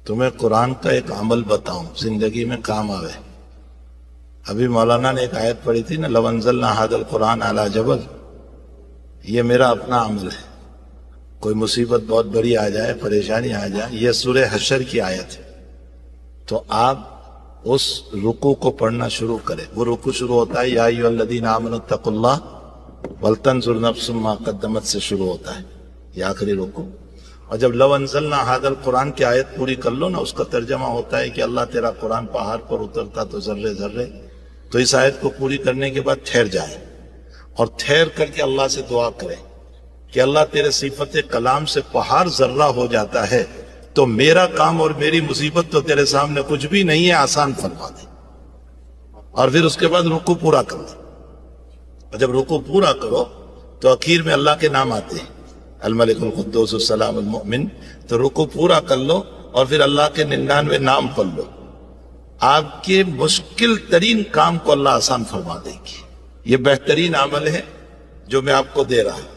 تمہیں قرآن کا ایک عمل بتاؤں زندگی میں کام آوے. ابھی مولانا نے ایک آیت پڑھی تھی نا، لو انزلنا ھذا القرآن علی جبل. یہ میرا اپنا عمل ہے. کوئی مصیبت بہت بڑی آ جائے، پریشانی آ جائے، یہ سورہ حشر کی آیت ہے، تو آپ اس رکوع کو پڑھنا شروع کریں. وہ رکوع شروع ہوتا ہے یا ایھا الذین آمنوا اتقوا اللہ ولتنظر نفس ما قدمت سے شروع ہوتا ہے، یہ آخری رکوع. اور جب لو انزلنا ھذا القرآن کی آیت پوری کر لو نا، اس کا ترجمہ ہوتا ہے کہ اللہ تیرا قرآن پہاڑ پر اترتا تو ذرے ذرے. تو اس آیت کو پوری کرنے کے بعد ٹھہر جائیں اور ٹھہر کر کے اللہ سے دعا کریں کہ اللہ تیرے صفت کلام سے پہاڑ ذرہ ہو جاتا ہے تو میرا کام اور میری مصیبت تو تیرے سامنے کچھ بھی نہیں ہے، آسان فرما دے. اور پھر اس کے بعد رکوع پورا کر دو. اور جب رکوع پورا کرو تو اخیر میں اللہ کے نام آتے ہیں، الملک القدوس السلام المؤمن. تو رکوع پورا کر لو اور پھر اللہ کے 99 نام پڑھ لو. آپ کے مشکل ترین کام کو اللہ آسان فرما دے گی. یہ بہترین عمل ہے جو میں آپ کو دے رہا ہوں.